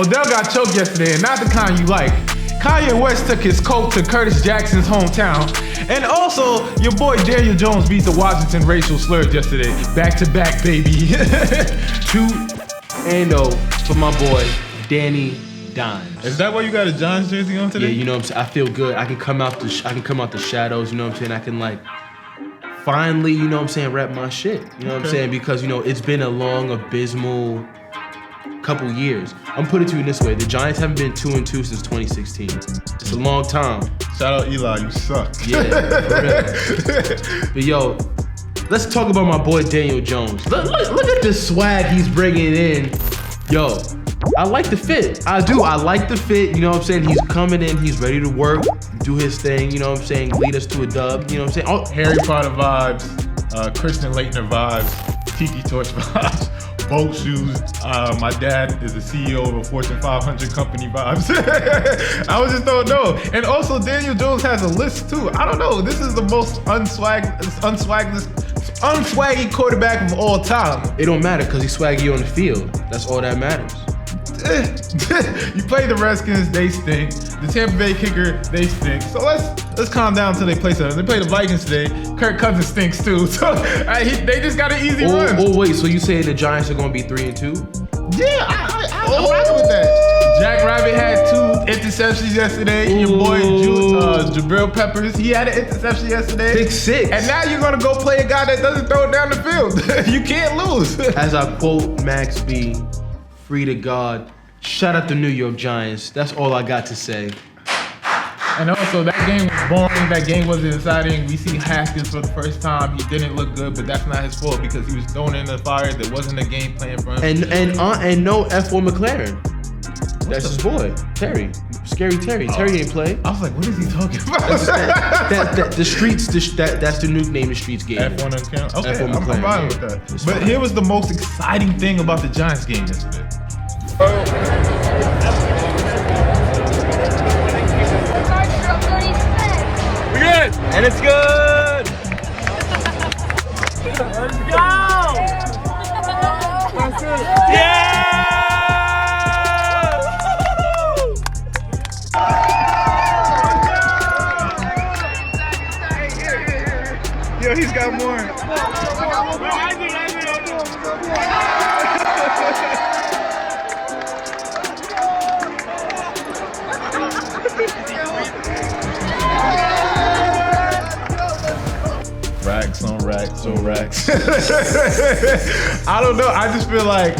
Odell got choked yesterday, and not the kind you like. Kanye West took his coat to Curtis Jackson's hometown. And also, your boy Daniel Jones beat the Washington racial slurs yesterday. Back to back, baby. 2-0 for my boy, Danny Dimes. Is that why you got a Giants jersey on today? Yeah, you know what I'm saying? I feel good. I can come out the shadows, you know what I'm saying? I can like finally, you know what I'm saying, rep my shit. You know what I'm saying? Because, you know, it's been a long, abysmal couple years. I'm putting it to you this way. The Giants haven't been 2-2 since 2016. It's a long time. Shout out Eli, you suck. Yeah, for real. But yo, let's talk about my boy Daniel Jones. Look at the swag he's bringing in. Yo, I like the fit. I do. I like the fit. You know what I'm saying? He's coming in. He's ready to work, do his thing. You know what I'm saying? Lead us to a dub. You know what I'm saying? Oh, Harry Potter vibes, Christian Laettner vibes, Tiki Torch vibes. Boat shoes. My dad is the CEO of a Fortune 500 company vibes. I was just don't know. And also Daniel Jones has a list too. I don't know. This is the most unswaggy quarterback of all time. It don't matter because he's swaggy on the field. That's all that matters. You play the Redskins, they stink. The Tampa Bay kicker, they stink. So let's calm down until they play something. They play the Vikings today. Kirk Cousins stinks too. So they just got an easy run. Oh wait, so you saying the Giants are gonna be 3-2? Yeah, I'm rocking with that. Jack Rabbit had 2 interceptions yesterday. Your boy Jabril Peppers, he had an interception yesterday. 6-6. And now you're gonna go play a guy that doesn't throw it down the field. You can't lose. As I quote Max B, free to God. Shout out the New York Giants. That's all I got to say. And also, that game was boring. That game wasn't exciting. We see Haskins for the first time. He didn't look good, but that's not his fault because he was thrown in the fire. There wasn't a game plan for him. And no F1 McLaren. That's his boy, Terry. Scary Terry. Terry ain't play. I was like, what is he talking about? The streets. That's the new name the streets gave. F1 account. Okay, F1 I'm fine with that. But here was the most exciting thing about the Giants game yesterday. We're good, and it's good. Let's go! Yeah! Yo, he's got more. Racks on racks on racks. I don't know. I just feel like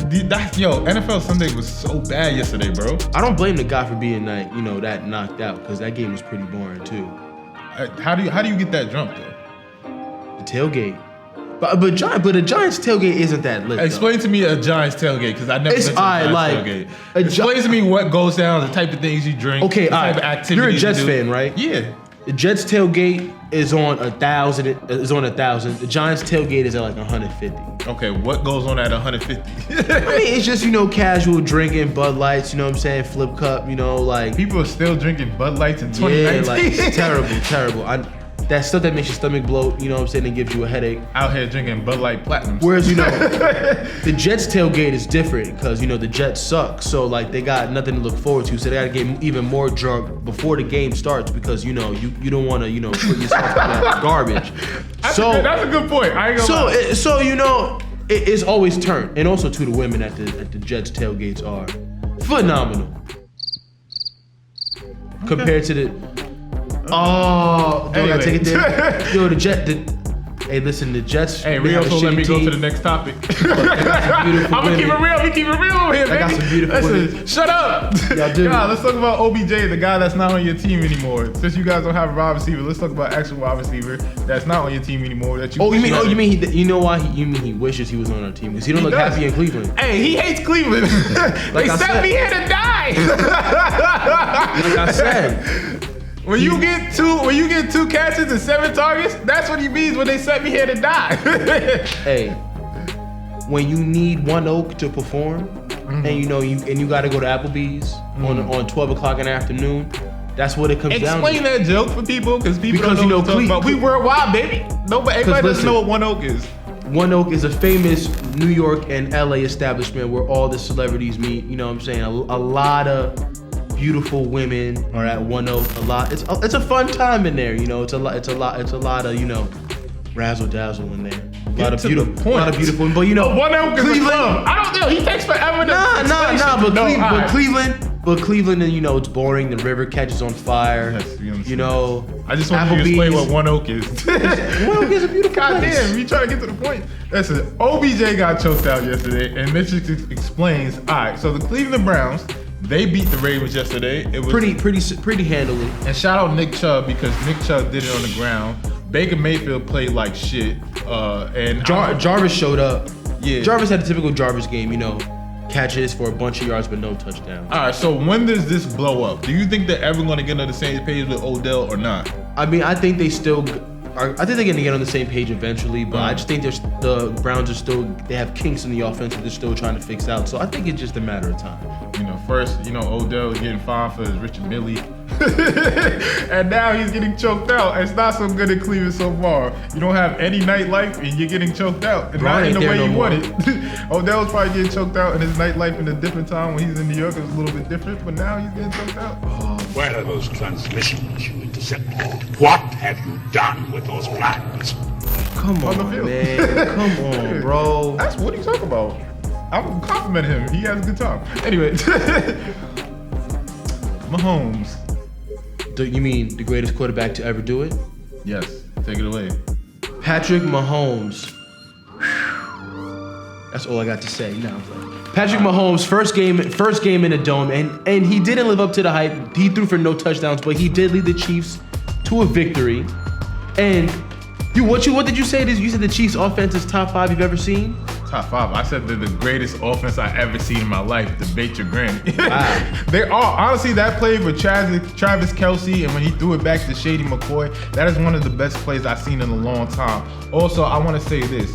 NFL Sunday was so bad yesterday, bro. I don't blame the guy for being that knocked out because that game was pretty boring too. How do you get that drunk though? The tailgate. But a Giants tailgate isn't that lit. Explain to me a Giants tailgate because I never been to a Giants tailgate. Explain to me what goes down, the type of things you drink. Okay, you're a Jets fan, right? Yeah. The Jets tailgate is on 1,000. The Giants tailgate is at like 150. Okay, what goes on at 150? I mean, it's just casual drinking, Bud Lights. You know what I'm saying? Flip cup. Like people are still drinking Bud Lights in 2019. Yeah, like it's terrible. That stuff that makes your stomach bloat, you know what I'm saying, and gives you a headache. Out here drinking Bud Light Platinum. Whereas, the Jets tailgate is different because, the Jets suck. So, like, they got nothing to look forward to. So they got to get even more drunk before the game starts because, you don't want to, put yourself in that garbage. That's a good point. I ain't gonna lie. So, it's always turned. And also, too, the women at the Jets tailgates are phenomenal. Okay. Compared to the... Oh, do I gotta take it there? Yo, the Jets. Hey, Rios will let me go to the next topic. I'm gonna keep it real. We keep it real over here, baby. I got some beautiful women. Shut up. Y'all do. God, let's talk about OBJ, the guy that's not on your team anymore. Since you guys don't have a wide receiver, let's talk about actual wide receiver that's not on your team anymore. That you. You mean he wishes he was on our team because he don't look happy in Cleveland. Hey, he hates Cleveland. They sent me here to die. Like I said. When you get 2 catches and 7 targets, that's what he means when they set me here to die. Hey, when you need one oak to perform, and you got to go to Applebee's on 12 o'clock in the afternoon, that's what it comes down to. Explain that joke for people because don't know what you're talking about. We worldwide, baby. Everybody doesn't know what one oak is. One Oak is a famous New York and LA establishment where all the celebrities meet. You know what I'm saying? A lot of beautiful women are at One Oak. It's a fun time in there. You know, it's a lot of, you know, razzle dazzle in there. A lot of beautiful. But you know, One Oak is a club. I don't know. He takes forever to But Cleveland, and you know, it's boring. The river catches on fire. Yes, you know, I just want you to explain what One Oak is. One Oak is a beautiful place. Damn, you trying to get to the point. Listen, OBJ got choked out yesterday, and Mitch explains. All right, so the Cleveland Browns, they beat the Ravens yesterday. It was pretty handily. And shout out Nick Chubb, because Nick Chubb did it on the ground. Baker Mayfield played like shit. And Jarvis showed up. Yeah. Jarvis had a typical Jarvis game, you know. Catches for a bunch of yards but no touchdown. All right, so when does this blow up? Do you think they're ever going to get on the same page with Odell or not? I mean, I think they're going to get on the same page eventually, but I just think the Browns they have kinks in the offense that they're still trying to fix out. So I think it's just a matter of time. You know, first, you know, Odell is getting fined for his Richard Millie. And now he's getting choked out. It's not so good in Cleveland so far. You don't have any nightlife and you're getting choked out. And not in the way you want it. Odell's probably getting choked out in his nightlife in a different time when he's in New York. It was a little bit different, but now he's getting choked out. Where are those transmissions you intercepted? What have you done with those plans? Come on, man. Come on, bro. That's what are you talking about? I'm complimenting him. He has a good time. Anyway, Mahomes. You mean the greatest quarterback to ever do it? Yes. Take it away. Patrick Mahomes. That's all I got to say. No, Patrick Mahomes, first game in a dome, and he didn't live up to the hype. He threw for no touchdowns, but he did lead the Chiefs to a victory. And what did you say? You said the Chiefs' offense is top 5 you've ever seen? Top 5. I said they're the greatest offense I ever seen in my life. Debate your granny. Wow. They are. Honestly, that play with Travis Kelce, and when he threw it back to Shady McCoy, that is one of the best plays I've seen in a long time. Also, I want to say this.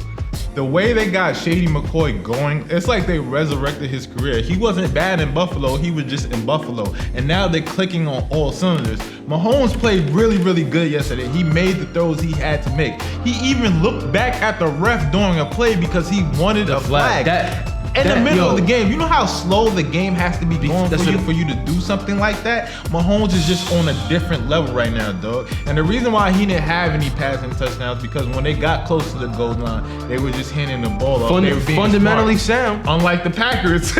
The way they got Shady McCoy going, it's like they resurrected his career. He wasn't bad in Buffalo, he was just in Buffalo. And now they're clicking on all cylinders. Mahomes played really, really good yesterday. He made the throws he had to make. He even looked back at the ref during a play because he wanted a flag. In the middle of the game, you know how slow the game has to be going for you to do something like that? Mahomes is just on a different level right now, dog. And the reason why he didn't have any passing touchdowns because when they got close to the goal line, they were just handing the ball off. They were being fundamentally smart. sound. Unlike the Packers.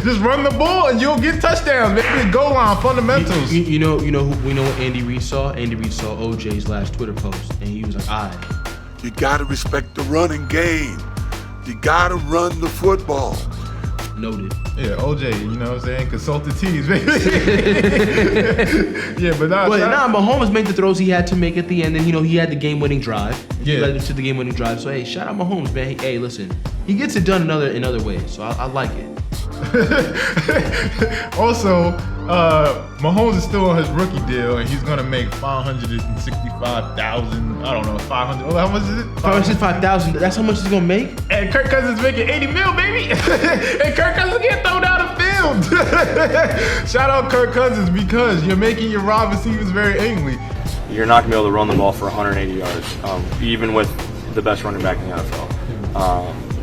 Just run the ball and you'll get touchdowns. Maybe goal line fundamentals. We know what Andy Reid saw? Andy Reid saw OJ's last Twitter post, and he was like, You gotta respect the running game. You gotta run the football. Noted. Yeah, OJ, you know what I'm saying? Consultancies, baby. Yeah, but Mahomes made the throws he had to make at the end, and he had the game-winning drive. He led him to the game-winning drive. So hey, shout out Mahomes, man. Hey, listen, he gets it done in other ways, so I like it. Also, Mahomes is still on his rookie deal, and he's gonna make $565,000. I don't know, 500. How much is it? $565,000. That's how much he's gonna make. And Kirk Cousins making 80 mil, baby. And Kirk Cousins getting thrown out of field. Shout out Kirk Cousins because you're making your wide receivers very angry. You're not gonna be able to run the ball for 180 yards, even with the best running back in the NFL.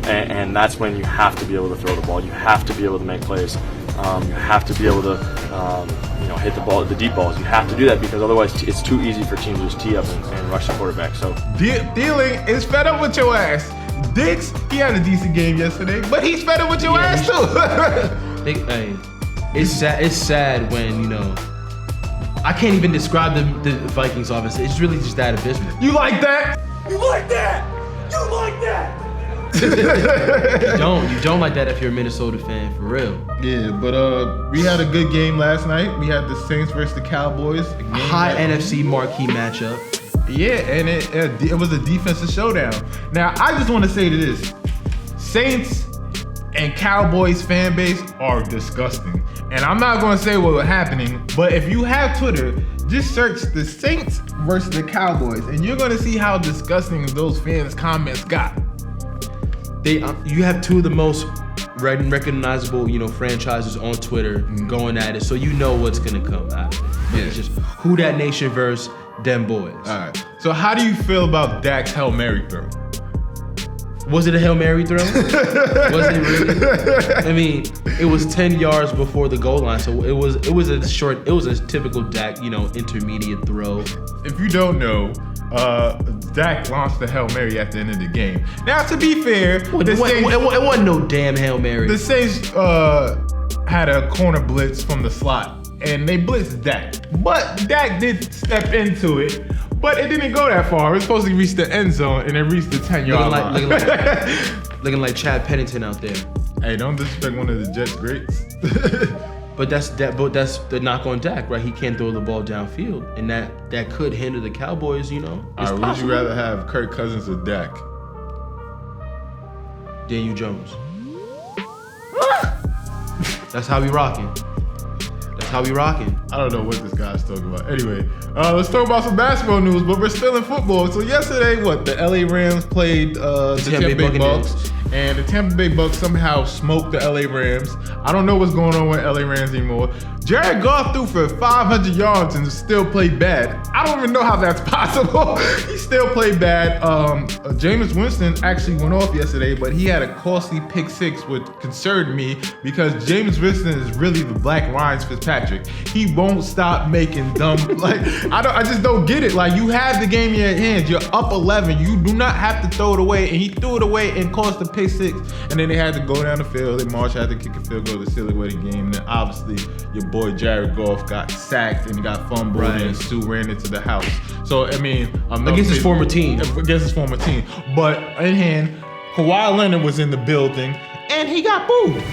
And that's when you have to be able to throw the ball. You have to be able to make plays. You have to be able to, hit the ball, the deep balls. You have to do that because otherwise it's too easy for teams to just tee up and rush the quarterback. So Thielen is fed up with your ass. Diggs, he had a decent game yesterday, but he's fed up with your ass too. It's sad when I can't even describe the Vikings offense. It's really just that abysmal. You like that? You like that? You like that? You don't like that if you're a Minnesota fan, for real. Yeah, but we had a good game last night. We had the Saints versus the Cowboys. High NFC marquee matchup. Yeah, and it was a defensive showdown. Now, I just want to say to this. Saints and Cowboys fan base are disgusting. And I'm not going to say what was happening, but if you have Twitter, just search the Saints versus the Cowboys, and you're going to see how disgusting those fans' comments got. You have two of the most recognizable, franchises on Twitter going at it, so you know what's gonna come out of it. Yeah. It's just who that nation versus them boys. All right. So how do you feel about Dak's Hail Mary throw? Was it a Hail Mary throw? Was it really? I mean, it was 10 yards before the goal line, so it was a typical Dak, intermediate throw. If you don't know, Dak launched the Hail Mary at the end of the game. Now, to be fair, It wasn't no damn Hail Mary. the Saints had a corner blitz from the slot, and they blitzed Dak. But Dak did step into it, but it didn't go that far. It was supposed to reach the end zone, and it reached the 10-yard line. Looking like Chad Pennington out there. Hey, don't disrespect one of the Jets greats. But that's the knock on Dak, right? He can't throw the ball downfield, and that could hinder the Cowboys. It's All right, would possible. you rather have Kirk Cousins or Dak? Daniel Jones. That's how we rocking. I don't know what this guy's talking about. Anyway, let's talk about some basketball news, but we're still in football. So yesterday, the LA Rams played the Tampa Bay Bucks, and the Tampa Bay Bucks somehow smoked the LA Rams. I don't know what's going on with LA Rams anymore. Jared Goff threw for 500 yards and still played bad. I don't even know how that's possible. He still played bad. Jameis Winston actually went off yesterday, but he had a costly pick six, which concerned me because Jameis Winston is really the Black Ryan Fitzpatrick. He won't stop making dumb, I just don't get it. Like, you have the game in your hands. You're up 11. You do not have to throw it away. And he threw it away and caused the pick six. And then they had to go down the field. And Marsh had to kick a field goal to seal away the game. And then obviously your boy Jared Goff got sacked and got fumbled, and Sue ran into the house. So, I mean, against his former team. But in hand, Kawhi Leonard was in the building and he got booed.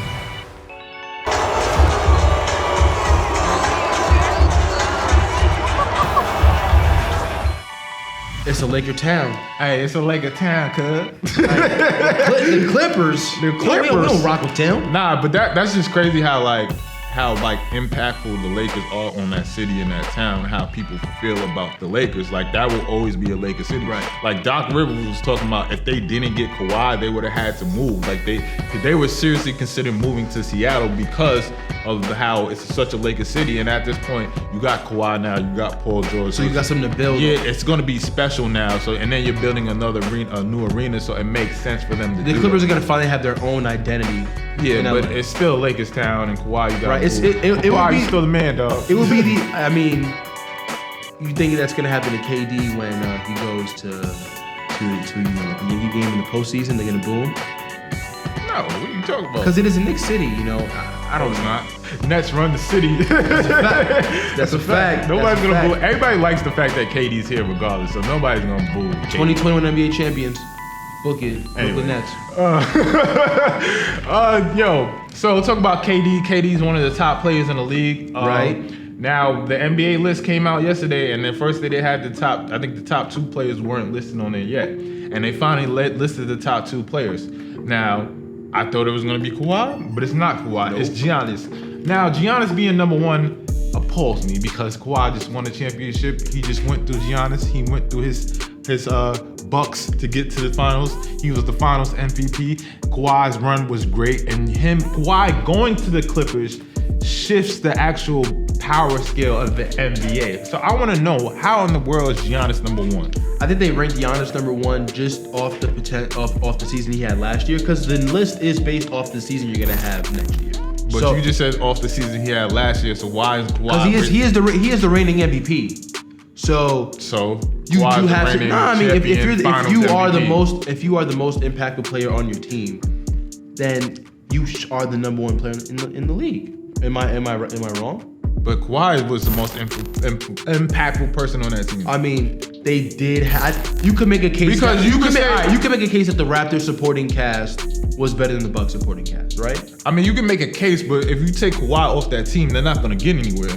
It's a Laker town. Hey, it's a Laker town, cuz. The Clippers. We don't rock with them. Nah, but that's just crazy how impactful the Lakers are on that city and that town, how people feel about the Lakers. Like, that will always be a Lakers city. Right. Like, Doc Rivers was talking about if they didn't get Kawhi, they would have had to move. Like, they were seriously considering moving to Seattle because of how it's such a Lakers city. And at this point, you got Kawhi now, you got Paul George. So you got something to build. Yeah, it's going to be special now. So, and then you're building a new arena, so it makes sense for them to do The Clippers are going to finally have their own identity. Yeah, but it's still Lakers town, and Kawhi, you got right. Kawhi's still the man, dog. It would be you think that's gonna happen to KD when he goes to the Yankee game in the postseason? They're gonna boo him? No, what are you talking about? Because it is a Knicks city, I don't know. It's not. Nets run the city. That's a fact. Nobody's gonna boo. Everybody likes the fact that KD's here regardless, so nobody's gonna boo. 2021 NBA champions. Book it. Anyway. Brooklyn Nets. So talk about KD. KD's one of the top players in the league. Right. Now, the NBA list came out yesterday, and then first they had the top two players weren't listed on there yet. And they finally listed the top two players. Now, I thought it was going to be Kawhi, but it's not Kawhi. Nope. It's Giannis. Now, Giannis being number one appalls me because Kawhi just won a championship. He just went through Giannis. He went through his Bucks to get to the finals. He was the finals MVP. Kawhi's run was great, and Kawhi going to the Clippers shifts the actual power scale of the NBA. So I want to know, how in the world is Giannis number one? I think they ranked Giannis number one just off the season he had last year, because the list is based off the season you're gonna have next year. But you just said off the season he had last year, so why is Kawhi? Because he is the reigning MVP. So you do have to. No, I mean, if you are the most impactful player on your team, then you are the number one player in the league. Am I wrong? But Kawhi was the most impactful person on that team. I mean, they did have. You could make a case because you could make a case that the Raptors supporting cast was better than the Bucks supporting cast, right? I mean, you can make a case, but if you take Kawhi off that team, they're not going to get anywhere.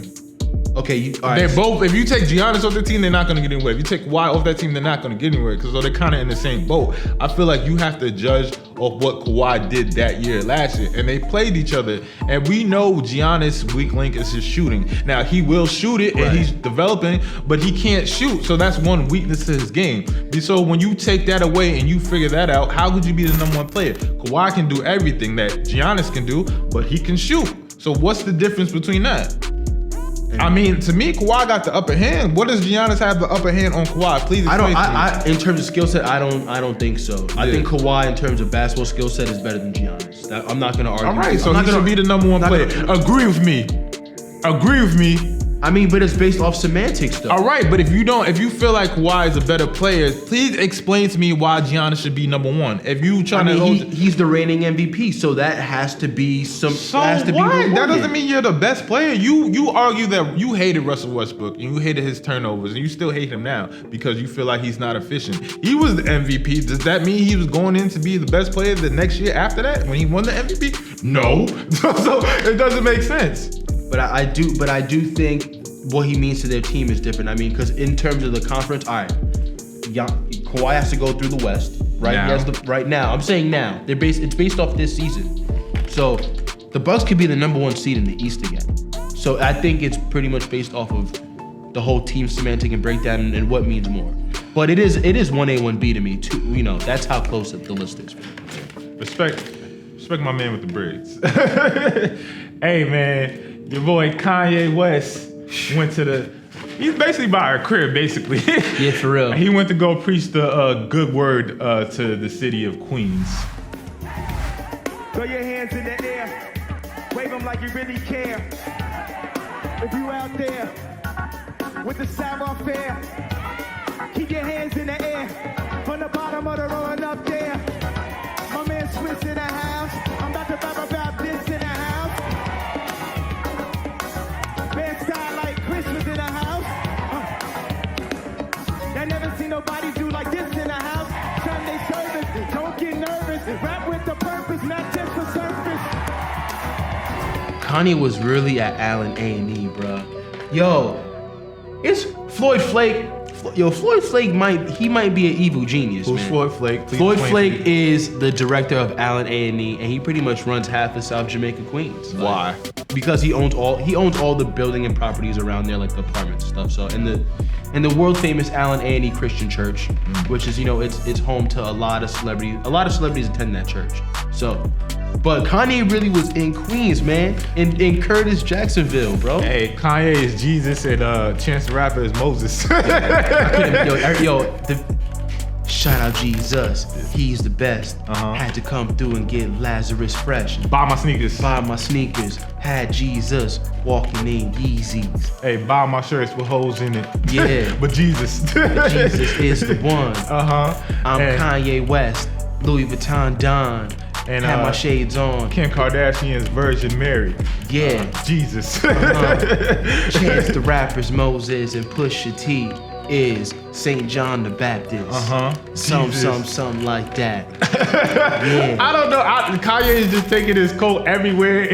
Okay, they're both. If you take Giannis off the team, they're not going to get anywhere. If you take Kawhi off that team, they're not going to get anywhere because they're kind of in the same boat. I feel like you have to judge off what Kawhi did that year, last year, and they played each other. And we know Giannis' weak link is his shooting. Now he will shoot it, and he's developing, but he can't shoot. So that's one weakness to his game. So when you take that away and you figure that out, how could you be the number one player? Kawhi can do everything that Giannis can do, but he can shoot. So what's the difference between that? I mean, to me, Kawhi got the upper hand. What does Giannis have the upper hand on Kawhi? Please explain to me. In terms of skill set, I don't think so. I think Kawhi, in terms of basketball skill set, is better than Giannis. I'm not gonna argue. All right, so he should be the number one player. Agree with me. I mean, but it's based off semantics, though. All right, but if you feel like Kawhi is a better player, please explain to me why Giannis should be number one. If you trying he's the reigning MVP, so that has to be some. So has to what? Be that doesn't mean you're the best player. You argue that you hated Russell Westbrook and you hated his turnovers and you still hate him now because you feel like he's not efficient. He was the MVP. Does that mean he was going in to be the best player the next year after that when he won the MVP? No. So it doesn't make sense. But I do think what he means to their team is different. I mean, because in terms of the conference, all right, Kawhi has to go through the West, right? Now. He has right now. I'm saying now. It's based off this season. So the Bucks could be the number one seed in the East again. So I think it's pretty much based off of the whole team semantic and breakdown and what means more. But it is 1A, 1B to me too. You know, that's how close the list is. Respect my man with the braids. Hey man, your boy Kanye West went to he's basically by our crib, basically. Yeah, for real. He went to go preach the good word to the city of Queens. Throw your hands in the air, wave them like you really care. If you out there with the savoir-faire, keep your hands in the air, from the bottom of the row and up there. My man Swiss in the house, I'm about to rap about this in the house. Band style like Christmas in the house. I never seen nobody do like this in the house. Sunday service, don't get nervous. Rap with the purpose, not just the surface. Kanye was really at Allen A&E, bro. Yo, it's Floyd Flake. Floyd Flake might be an evil genius. Who's man. Floyd Flake? Floyd Flake is the director of Allen A&E, and he pretty much runs half of South Jamaica, Queens. Why? Because he owns all the building and properties around there, like the apartments and stuff. So and the world famous Allen A&E Christian Church, which is it's home to a lot of celebrities. A lot of celebrities attend that church. So. But Kanye really was in Queens, man, in Curtis, Jacksonville, bro. Hey, Kanye is Jesus and Chance the Rapper is Moses. Shout out Jesus, he's the best. Had to come through and get Lazarus fresh. Buy my sneakers. Had Jesus walking in Yeezys. Hey, buy my shirts with holes in it. Yeah. But Jesus. Jesus is the one. I'm Kanye West, Louis Vuitton Don. And have my shades on. Kim Kardashian's Virgin Mary. Yeah. Jesus. Chance the Rapper's Moses and Pusha T is St. John the Baptist. Something like that. Yeah. I don't know. Kanye is just taking his coat everywhere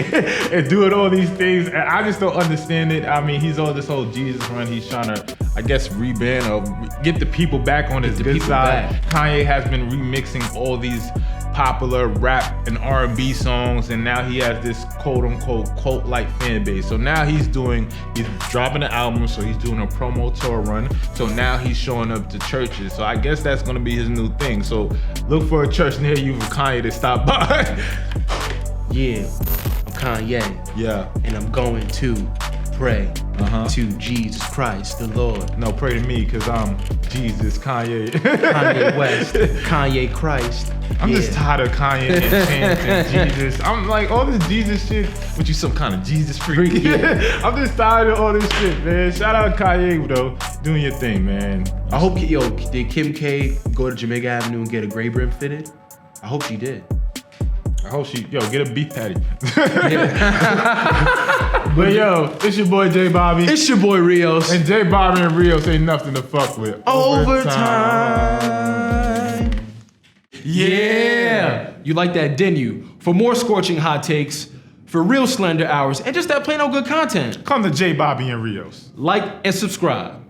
and doing all these things. And I just don't understand it. I mean, he's on this whole Jesus run. He's trying to, I guess, reband or get the people back on his good side. Kanye has been remixing all these popular rap and R&B songs, and now he has this quote-unquote cult-like fan base. So now he's dropping an album, so he's doing a promo tour run. So now he's showing up to churches. So I guess that's gonna be his new thing. So look for a church near you for Kanye to stop by. Yeah, I'm Kanye. Yeah. And I'm going to pray to Jesus Christ, the Lord. No, pray to me, because I'm Jesus, Kanye. Kanye West, Kanye Christ. I'm just tired of Kanye and Chance and Jesus. I'm like, all this Jesus shit, but you some kind of Jesus freak. Yeah. I'm just tired of all this shit, man. Shout out Kanye, though, doing your thing, man. I hope, did Kim K go to Jamaica Avenue and get a gray brim fitted? I hope she did. I hope get a beef patty. But yo, it's your boy J.Bobby. It's your boy Rios. And J.Bobby and Rios ain't nothing to fuck with. Overtime. Yeah. You like that, didn't you? For more scorching hot takes, for real slender hours, and just that plain old good content, come to J.Bobby and Rios. Like and subscribe.